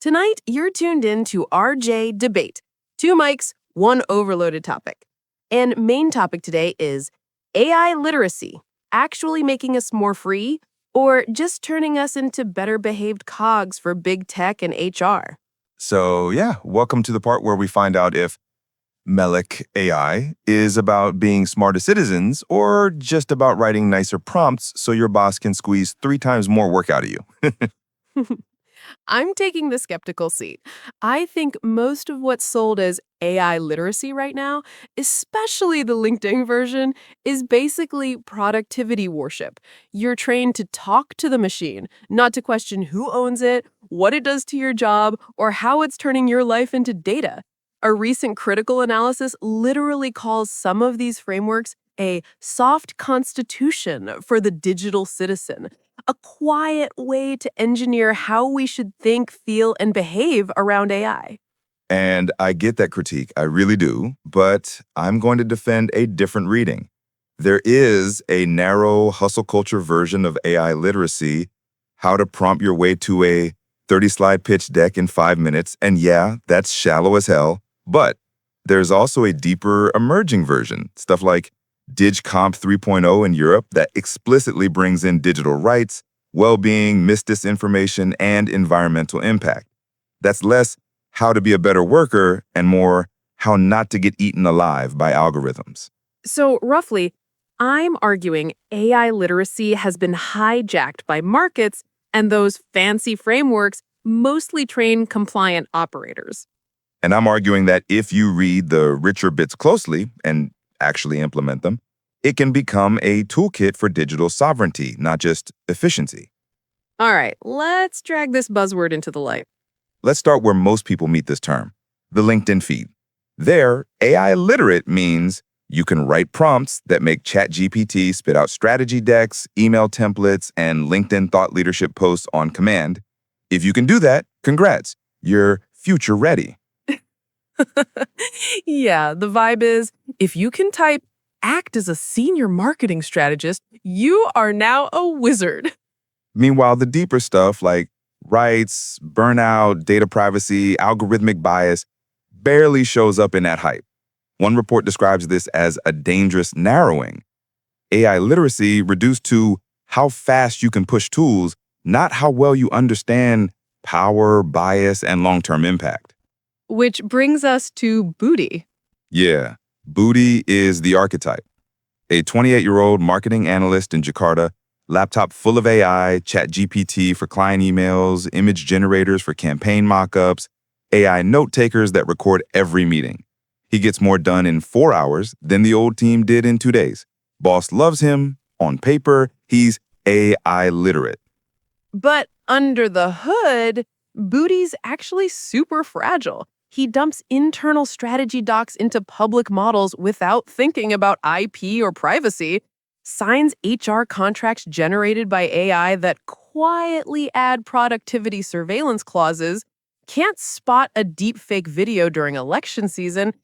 Tonight, you're tuned in to RJ Debate. Two mics, one overloaded topic. And main topic today is AI literacy, actually making us more free or just turning us into better behaved cogs for big tech and HR? So yeah, welcome to the part where we find out if Melic AI is about being smarter citizens or just about writing nicer prompts so your boss can squeeze 3 times more work out of you. I'm taking the skeptical seat. I think most of what's sold as AI literacy right now, especially the LinkedIn version, is basically productivity worship. You're trained to talk to the machine, not to question who owns it, what it does to your job, or how it's turning your life into data. A recent critical analysis literally calls some of these frameworks a soft constitution for the digital citizen, a quiet way to engineer how we should think, feel, and behave around AI. And I get that critique, I really do, but I'm going to defend a different reading. There is a narrow hustle culture version of AI literacy, how to prompt your way to a 30-slide pitch deck in 5 minutes, and yeah, that's shallow as hell, but there's also a deeper emerging version, stuff like DigComp 3.0 in Europe that explicitly brings in digital rights, well-being, misdisinformation, and environmental impact. That's less how to be a better worker and more how not to get eaten alive by algorithms. So, roughly, I'm arguing AI literacy has been hijacked by markets, and those fancy frameworks mostly train compliant operators. And I'm arguing that if you read the richer bits closely and actually implement them, it can become a toolkit for digital sovereignty, not just efficiency. All right, let's drag this buzzword into the light. Let's start where most people meet this term, the LinkedIn feed. There, AI literate means you can write prompts that make ChatGPT spit out strategy decks, email templates, and LinkedIn thought leadership posts on command. If you can do that, congrats, you're future ready. Yeah, the vibe is, if you can type, act as a senior marketing strategist, you are now a wizard. Meanwhile, the deeper stuff like rights, burnout, data privacy, algorithmic bias barely shows up in that hype. One report describes this as a dangerous narrowing. AI literacy reduced to how fast you can push tools, not how well you understand power, bias, and long-term impact. Which brings us to Booty. Yeah, Booty is the archetype. A 28-year-old marketing analyst in Jakarta, laptop full of AI, ChatGPT for client emails, image generators for campaign mockups, AI note takers that record every meeting. He gets more done in 4 hours than the old team did in 2 days. Boss loves him. On paper, he's AI literate. But under the hood, Booty's actually super fragile. He dumps internal strategy docs into public models without thinking about IP or privacy, signs HR contracts generated by AI that quietly add productivity surveillance clauses, can't spot a deepfake video during election season,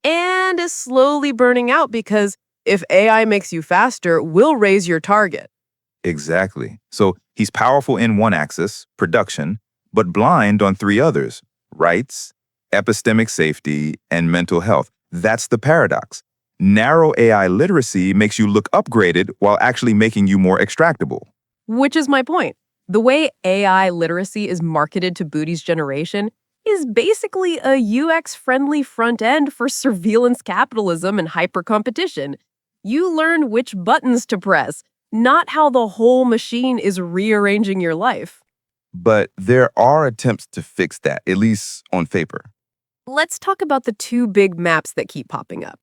and is slowly burning out because if AI makes you faster, we'll raise your target. Exactly. So he's powerful in one axis, production, but blind on 3 others, rights, epistemic safety, and mental health. That's the paradox. Narrow AI literacy makes you look upgraded while actually making you more extractable. Which is my point. The way AI literacy is marketed to Booty's generation is basically a UX-friendly front end for surveillance capitalism and hyper-competition. You learn which buttons to press, not how the whole machine is rearranging your life. But there are attempts to fix that, at least on paper. Let's talk about the 2 big maps that keep popping up.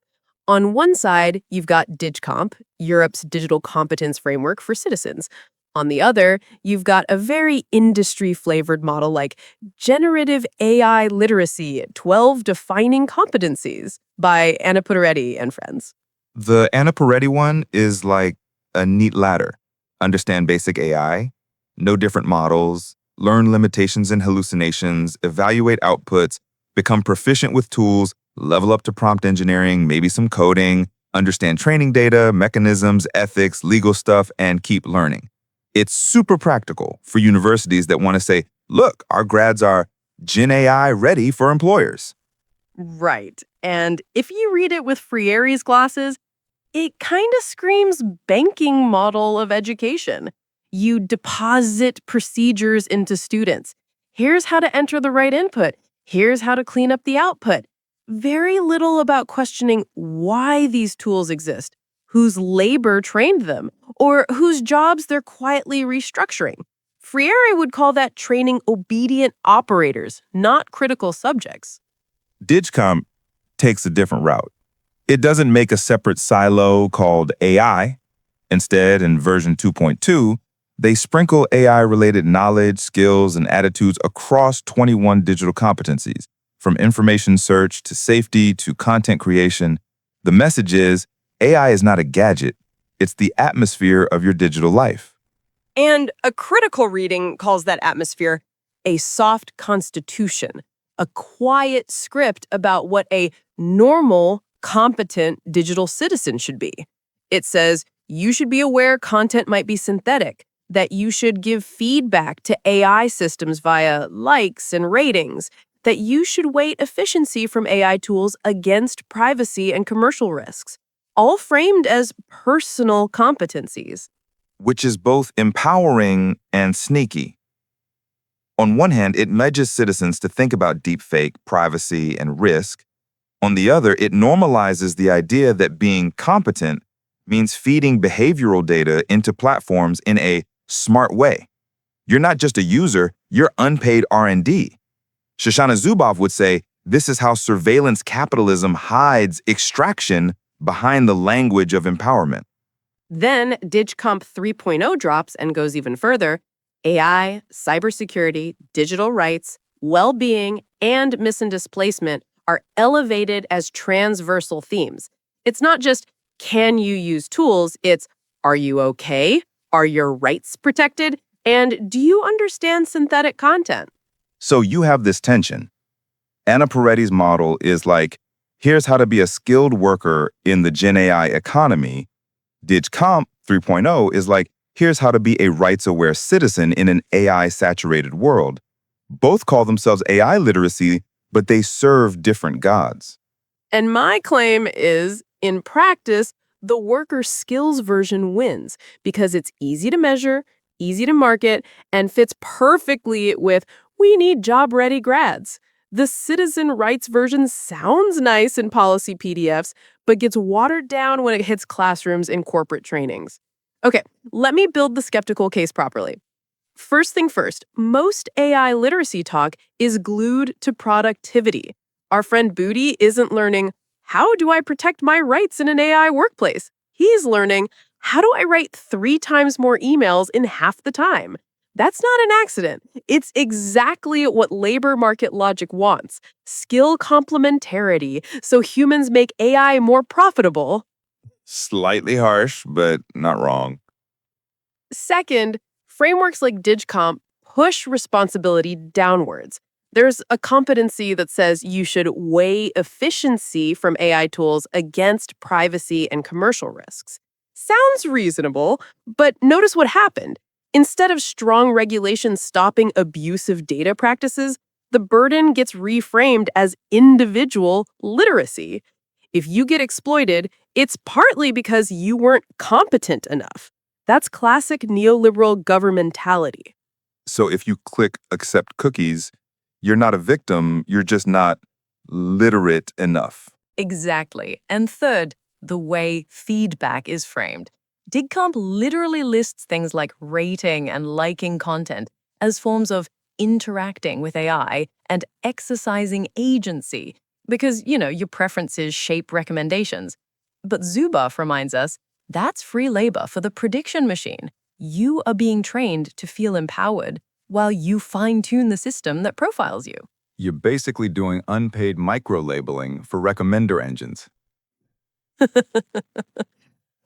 On one side, you've got DigComp, Europe's digital competence framework for citizens. On the other, you've got a very industry-flavored model like Generative AI Literacy, 12 Defining Competencies by Anna Puttareddy and friends. The Anna Puttareddy one is like a neat ladder. Understand basic AI, know different models, learn limitations and hallucinations, evaluate outputs, become proficient with tools, level up to prompt engineering, maybe some coding, understand training data, mechanisms, ethics, legal stuff, and keep learning. It's super practical for universities that want to say, look, our grads are Gen AI ready for employers. Right. And if you read it with Friere's glasses, it kind of screams banking model of education. You deposit procedures into students. Here's how to enter the right input. Here's how to clean up the output. Very little about questioning why these tools exist, whose labor trained them, or whose jobs they're quietly restructuring. Freire would call that training obedient operators, not critical subjects. Digcom takes a different route. It doesn't make a separate silo called AI. Instead, in version 2.2, they sprinkle AI-related knowledge, skills, and attitudes across 21 digital competencies, from information search to safety to content creation. The message is, AI is not a gadget. It's the atmosphere of your digital life. And a critical reading calls that atmosphere a soft constitution, a quiet script about what a normal, competent digital citizen should be. It says you should be aware content might be synthetic, that you should give feedback to AI systems via likes and ratings, that you should weight efficiency from AI tools against privacy and commercial risks, all framed as personal competencies. Which is both empowering and sneaky. On one hand, it nudges citizens to think about deepfake, privacy, and risk. On the other, it normalizes the idea that being competent means feeding behavioral data into platforms in a smart way. You're not just a user, you're unpaid R&D. Shoshana Zuboff would say, this is how surveillance capitalism hides extraction behind the language of empowerment. Then DigComp 3.0 drops and goes even further. AI, cybersecurity, digital rights, well-being, and mission displacement are elevated as transversal themes. It's not just, can you use tools? It's, are you okay? Are your rights protected? And do you understand synthetic content? So you have this tension. Anna Peretti's model is like, here's how to be a skilled worker in the Gen AI economy. DigComp 3.0 is like, here's how to be a rights-aware citizen in an AI-saturated world. Both call themselves AI literacy, but they serve different gods. And my claim is, in practice, the worker skills version wins because it's easy to measure, easy to market, and fits perfectly with, we need job-ready grads. The citizen rights version sounds nice in policy PDFs, but gets watered down when it hits classrooms and corporate trainings. Okay, let me build the skeptical case properly. First thing first, most AI literacy talk is glued to productivity. Our friend Booty isn't learning, how do I protect my rights in an AI workplace? He's learning, how do I write 3 times more emails in half the time? That's not an accident. It's exactly what labor market logic wants. Skill complementarity, so humans make AI more profitable. Slightly harsh, but not wrong. Second, frameworks like DigComp push responsibility downwards. There's a competency that says you should weigh efficiency from AI tools against privacy and commercial risks. Sounds reasonable, but notice what happened. Instead of strong regulations stopping abusive data practices, the burden gets reframed as individual literacy. If you get exploited, it's partly because you weren't competent enough. That's classic neoliberal governmentality. So if you click accept cookies, you're not a victim, you're just not literate enough. Exactly. And third, the way feedback is framed. DigComp literally lists things like rating and liking content as forms of interacting with AI and exercising agency because, your preferences shape recommendations. But Zuboff reminds us that's free labor for the prediction machine. You are being trained to feel empowered while you fine-tune the system that profiles you. You're basically doing unpaid micro-labeling for recommender engines.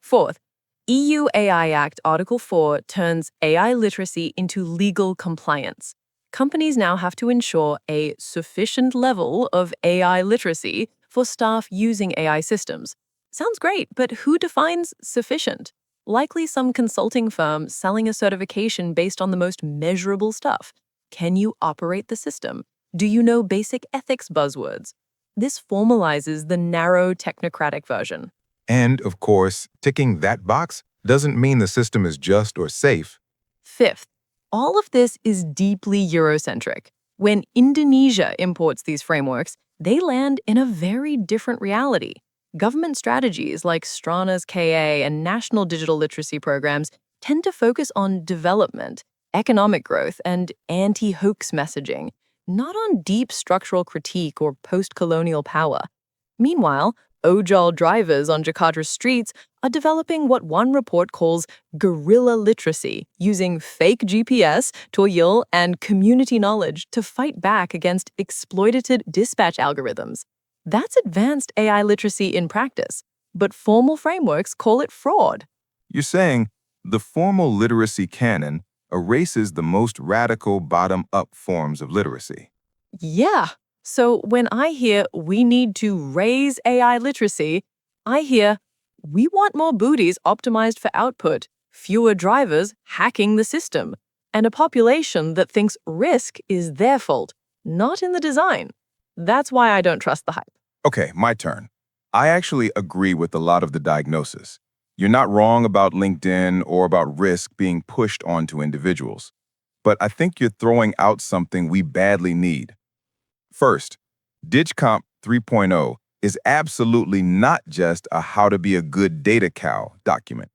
Fourth, EU AI Act Article 4 turns AI literacy into legal compliance. Companies now have to ensure a sufficient level of AI literacy for staff using AI systems. Sounds great, but who defines sufficient? Likely some consulting firm selling a certification based on the most measurable stuff. Can you operate the system? Do you know basic ethics buzzwords? This formalizes the narrow technocratic version. And, of course, ticking that box doesn't mean the system is just or safe. Fifth, all of this is deeply Eurocentric. When Indonesia imports these frameworks, they land in a very different reality. Government strategies like Strana's KA and national digital literacy programs tend to focus on development, economic growth, and anti-hoax messaging, not on deep structural critique or post-colonial power. Meanwhile, ojol drivers on Jakarta's streets are developing what one report calls guerrilla literacy, using fake GPS, toyol, and community knowledge to fight back against exploitative dispatch algorithms. That's advanced AI literacy in practice, but formal frameworks call it fraud. You're saying the formal literacy canon erases the most radical bottom-up forms of literacy. Yeah. So when I hear we need to raise AI literacy, I hear we want more booties optimized for output, fewer drivers hacking the system, and a population that thinks risk is their fault, not in the design. That's why I don't trust the hype. Okay, my turn. I actually agree with a lot of the diagnosis. You're not wrong about LinkedIn or about risk being pushed onto individuals. But I think you're throwing out something we badly need. First, DigComp 3.0 is absolutely not just a how to be a good data cow document.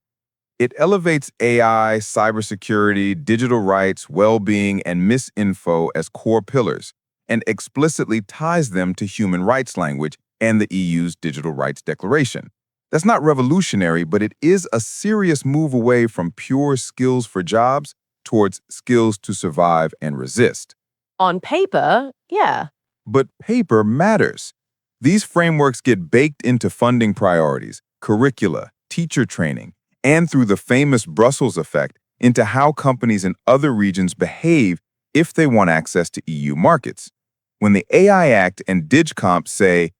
It elevates AI, cybersecurity, digital rights, well-being, and misinfo as core pillars, and explicitly ties them to human rights language and the EU's Digital Rights Declaration. That's not revolutionary, but it is a serious move away from pure skills for jobs towards skills to survive and resist. On paper, yeah. But paper matters. These frameworks get baked into funding priorities, curricula, teacher training, and through the famous Brussels effect into how companies in other regions behave if they want access to EU markets. When the AI Act and DigComp say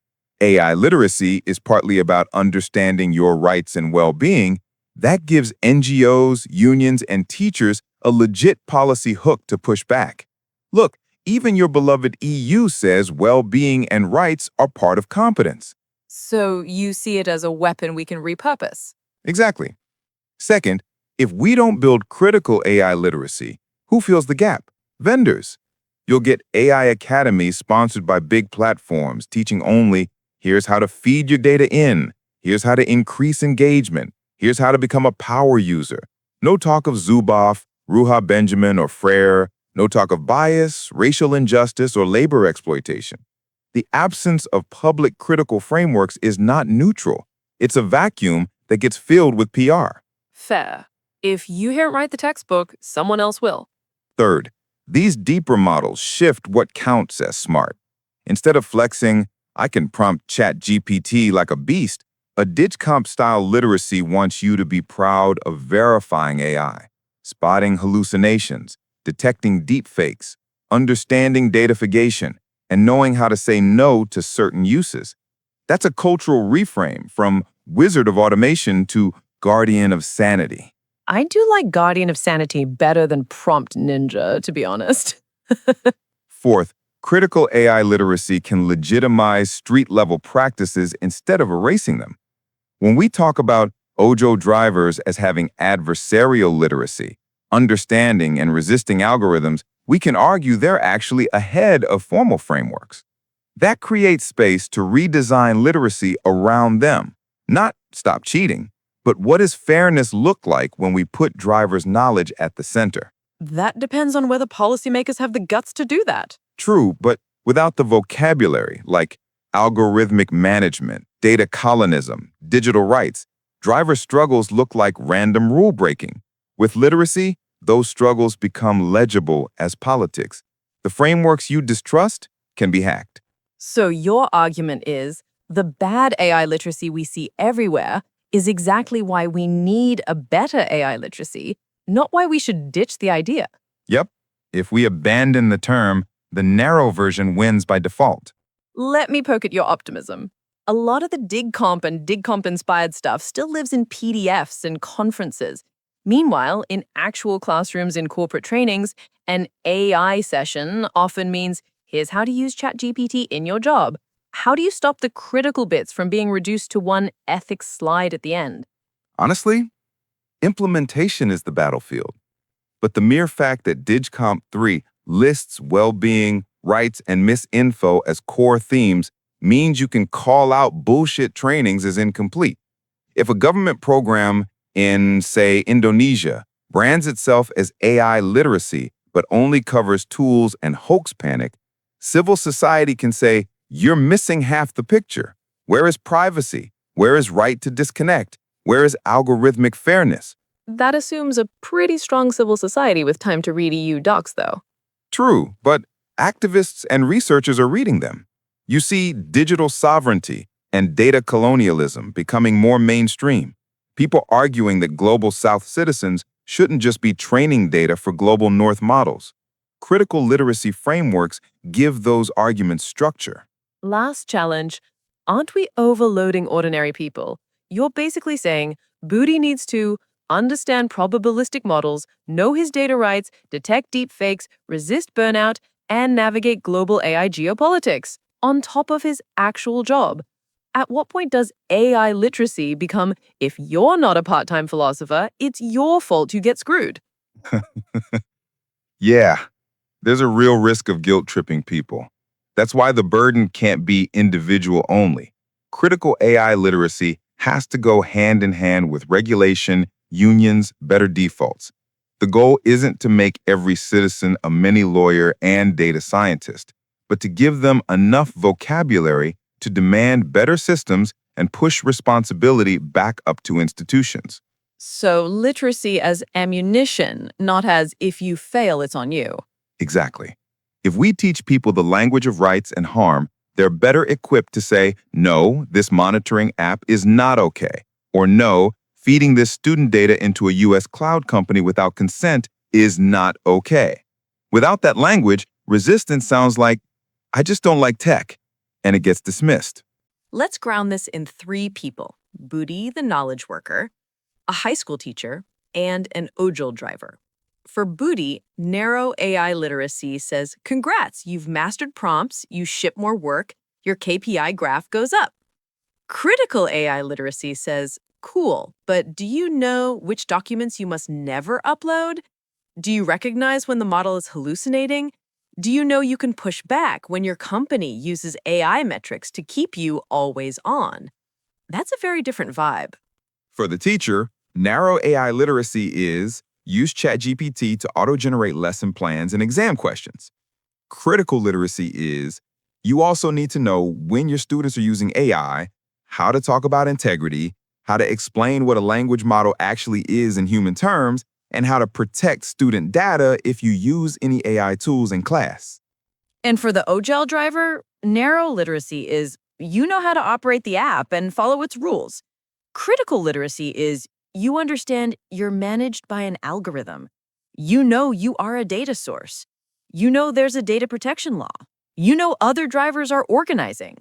AI literacy is partly about understanding your rights and well-being, that gives NGOs, unions, and teachers a legit policy hook to push back. Look, even your beloved EU says well-being and rights are part of competence. So you see it as a weapon we can repurpose? Exactly. Second, if we don't build critical AI literacy, who fills the gap? Vendors. You'll get AI academies sponsored by big platforms teaching only, here's how to feed your data in, here's how to increase engagement, here's how to become a power user. No talk of Zuboff, Ruha Benjamin, or Frere. No talk of bias, racial injustice, or labor exploitation. The absence of public critical frameworks is not neutral. It's a vacuum that gets filled with PR. Fair. If you can't write the textbook, someone else will. Third, these deeper models shift what counts as smart. Instead of flexing, I can prompt ChatGPT like a beast, a DigComp-style literacy wants you to be proud of verifying AI, spotting hallucinations, detecting deepfakes, understanding datafication, and knowing how to say no to certain uses. That's a cultural reframe from wizard of automation to guardian of sanity. I do like Guardian of Sanity better than Prompt Ninja, to be honest. Fourth, critical AI literacy can legitimize street-level practices instead of erasing them. When we talk about Ojo drivers as having adversarial literacy, understanding and resisting algorithms, we can argue they're actually ahead of formal frameworks. That creates space to redesign literacy around them, not stop cheating, but what does fairness look like when we put drivers' knowledge at the center? That depends on whether policymakers have the guts to do that. True, but without the vocabulary like algorithmic management, data colonialism, digital rights, driver struggles look like random rule breaking. With literacy, those struggles become legible as politics. The frameworks you distrust can be hacked. So your argument is the bad AI literacy we see everywhere is exactly why we need a better AI literacy, not why we should ditch the idea. Yep. If we abandon the term, the narrow version wins by default. Let me poke at your optimism. A lot of the DigComp and DigComp-inspired stuff still lives in PDFs and conferences. Meanwhile, in actual classrooms in corporate trainings, an AI session often means, Here's how to use ChatGPT in your job. How do you stop the critical bits from being reduced to one ethics slide at the end? Honestly, implementation is the battlefield. But the mere fact that DigComp 3 lists well-being, rights, and misinfo as core themes means you can call out bullshit trainings as incomplete. If a government program in, say, Indonesia brands itself as AI literacy but only covers tools and hoax panic, civil society can say, you're missing half the picture. Where is privacy? Where is right to disconnect? Where is algorithmic fairness? That assumes a pretty strong civil society with time to read EU docs, though. True, but activists and researchers are reading them. You see digital sovereignty and data colonialism becoming more mainstream. People arguing that Global South citizens shouldn't just be training data for Global North models. Critical literacy frameworks give those arguments structure. Last challenge. Aren't we overloading ordinary people? You're basically saying Booty needs to understand probabilistic models, know his data rights, detect deepfakes, resist burnout, and navigate global AI geopolitics on top of his actual job. At what point does AI literacy become, if you're not a part-time philosopher, it's your fault you get screwed? Yeah, there's a real risk of guilt-tripping people. That's why the burden can't be individual only. Critical AI literacy has to go hand in hand with regulation, unions, better defaults. The goal isn't to make every citizen a mini lawyer and data scientist, but to give them enough vocabulary to demand better systems and push responsibility back up to institutions. So literacy as ammunition, not as if you fail, it's on you. Exactly. If we teach people the language of rights and harm, they're better equipped to say, no, this monitoring app is not okay, or no, feeding this student data into a US cloud company without consent is not okay. Without that language, resistance sounds like, I just don't like tech, and it gets dismissed. Let's ground this in three people: Booty, the knowledge worker, a high school teacher, and an ojol driver. For Booty, narrow AI literacy says, congrats, you've mastered prompts, you ship more work, your KPI graph goes up. Critical AI literacy says, cool, but do you know which documents you must never upload? Do you recognize when the model is hallucinating? Do you know you can push back when your company uses AI metrics to keep you always on? That's a very different vibe. For the teacher, narrow AI literacy is use ChatGPT to auto-generate lesson plans and exam questions. Critical literacy is you also need to know when your students are using AI, how to talk about integrity, how to explain what a language model actually is in human terms, and how to protect student data if you use any AI tools in class. And for the ojol driver, narrow literacy is you know how to operate the app and follow its rules. Critical literacy is you understand you're managed by an algorithm. You know you are a data source. You know there's a data protection law. You know other drivers are organizing.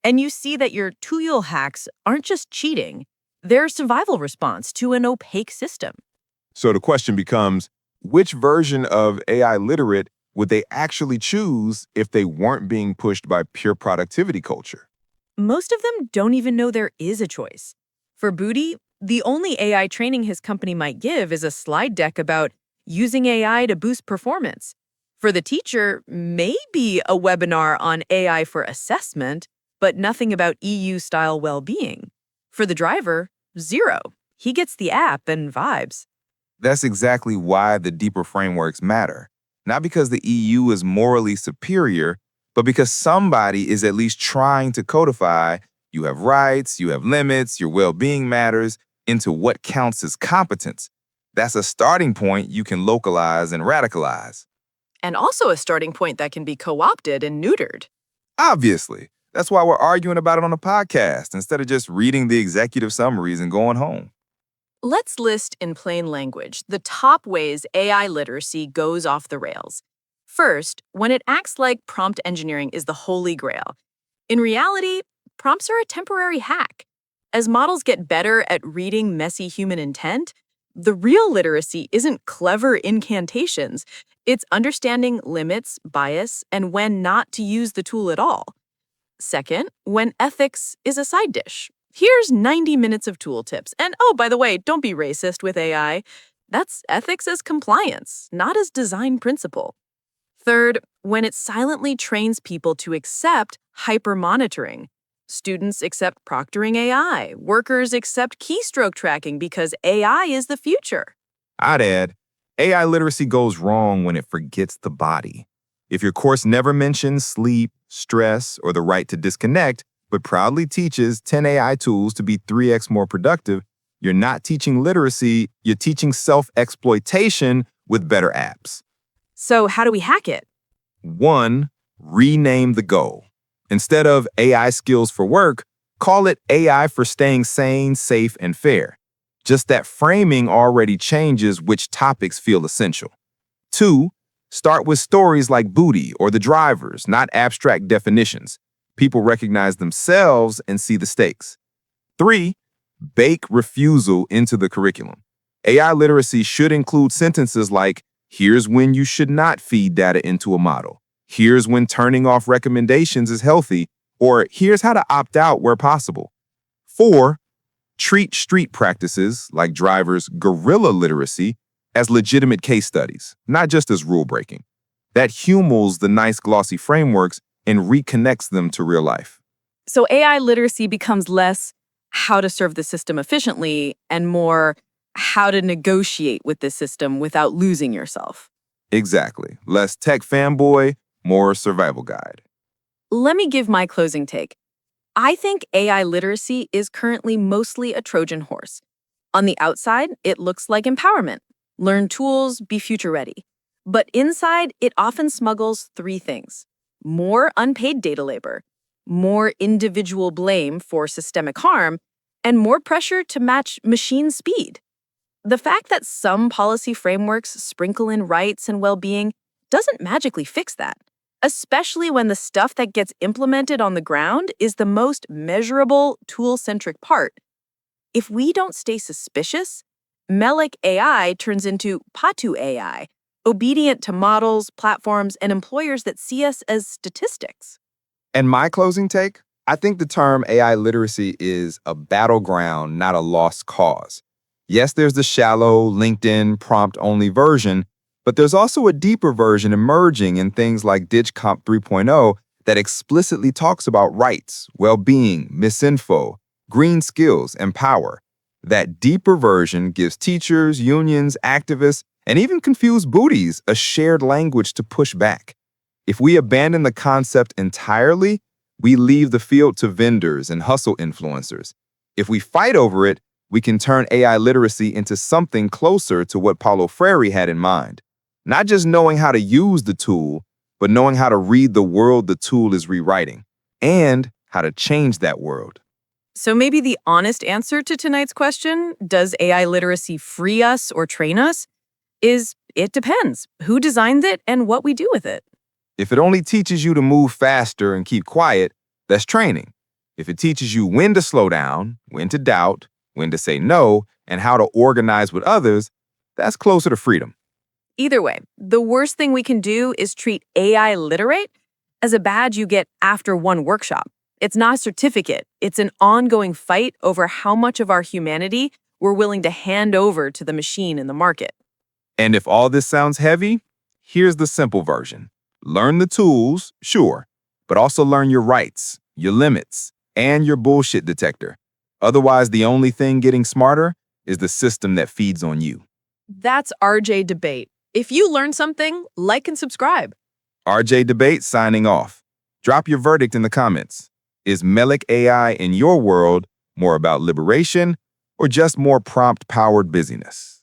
And you see that your tool hacks aren't just cheating, they're a survival response to an opaque system. So the question becomes, which version of AI literate would they actually choose if they weren't being pushed by pure productivity culture? Most of them don't even know there is a choice. For Booty, the only AI training his company might give is a slide deck about using AI to boost performance. For the teacher, maybe a webinar on AI for assessment, but nothing about EU-style well-being. For the driver, zero. He gets the app and vibes. That's exactly why the deeper frameworks matter. Not because the EU is morally superior, but because somebody is at least trying to codify you have rights, you have limits, your well-being matters into what counts as competence. That's a starting point you can localize and radicalize. And also a starting point that can be co-opted and neutered. Obviously. That's why we're arguing about it on the podcast instead of just reading the executive summaries and going home. Let's list in plain language the top ways AI literacy goes off the rails. First, when it acts like prompt engineering is the holy grail. In reality, prompts are a temporary hack. As models get better at reading messy human intent, The real literacy isn't clever incantations. It's understanding limits, bias, and when not to use the tool at all. Second, when ethics is a side dish. Here's 90 minutes of tool tips. And oh, by the way, don't be racist with AI. That's ethics as compliance, not as design principle. Third, when it silently trains people to accept hypermonitoring. Students accept proctoring AI. Workers accept keystroke tracking because AI is the future. I'd add, AI literacy goes wrong when it forgets the body. If your course never mentions sleep, stress, or the right to disconnect, but proudly teaches 10 AI tools to be 3x more productive, you're not teaching literacy, you're teaching self-exploitation with better apps. So, how do we hack it? 1. Rename the goal. Instead of AI skills for work, call it AI for staying sane, safe, and fair. Just that framing already changes which topics feel essential. 2. Start with stories like Booty or The Drivers, not abstract definitions. People recognize themselves and see the stakes. 3. Bake refusal into the curriculum. AI literacy should include sentences like, here's when you should not feed data into a model. Here's when turning off recommendations is healthy, or here's how to opt out where possible. 4. Treat street practices like drivers' guerrilla literacy as legitimate case studies, not just as rule breaking. That humbles the nice glossy frameworks and reconnects them to real life. So, AI literacy becomes less how to serve the system efficiently and more how to negotiate with the system without losing yourself. Exactly. Less tech fanboy, more survival guide. Let me give my closing take. I think AI literacy is currently mostly a Trojan horse. On the outside, it looks like empowerment. Learn tools, be future ready. But inside, it often smuggles three things: more unpaid data labor, more individual blame for systemic harm, and more pressure to match machine speed. The fact that some policy frameworks sprinkle in rights and well-being doesn't magically fix that, especially when the stuff that gets implemented on the ground is the most measurable, tool-centric part. If we don't stay suspicious, Melic AI turns into Patu AI, obedient to models, platforms, and employers that see us as statistics. And my closing take? I think the term AI literacy is a battleground, not a lost cause. Yes, there's the shallow, LinkedIn, prompt-only version, but there's also a deeper version emerging in things like DigComp 3.0 that explicitly talks about rights, well-being, misinfo, green skills, and power. That deeper version gives teachers, unions, activists, and even confused booties a shared language to push back. If we abandon the concept entirely, we leave the field to vendors and hustle influencers. If we fight over it, we can turn AI literacy into something closer to what Paulo Freire had in mind. Not just knowing how to use the tool, but knowing how to read the world the tool is rewriting, and how to change that world. So maybe the honest answer to tonight's question, does AI literacy free us or train us, is it depends who designed it and what we do with it. If it only teaches you to move faster and keep quiet, that's training. If it teaches you when to slow down, when to doubt, when to say no, and how to organize with others, that's closer to freedom. Either way, the worst thing we can do is treat AI literate as a badge you get after one workshop. It's not a certificate. It's an ongoing fight over how much of our humanity we're willing to hand over to the machine in the market. And if all this sounds heavy, here's the simple version. Learn the tools, sure, but also learn your rights, your limits, and your bullshit detector. Otherwise, the only thing getting smarter is the system that feeds on you. That's RJ Debate. If you learned something, like and subscribe. RJ Debate signing off. Drop your verdict in the comments. Is Melic AI in your world more about liberation or just more prompt-powered busyness?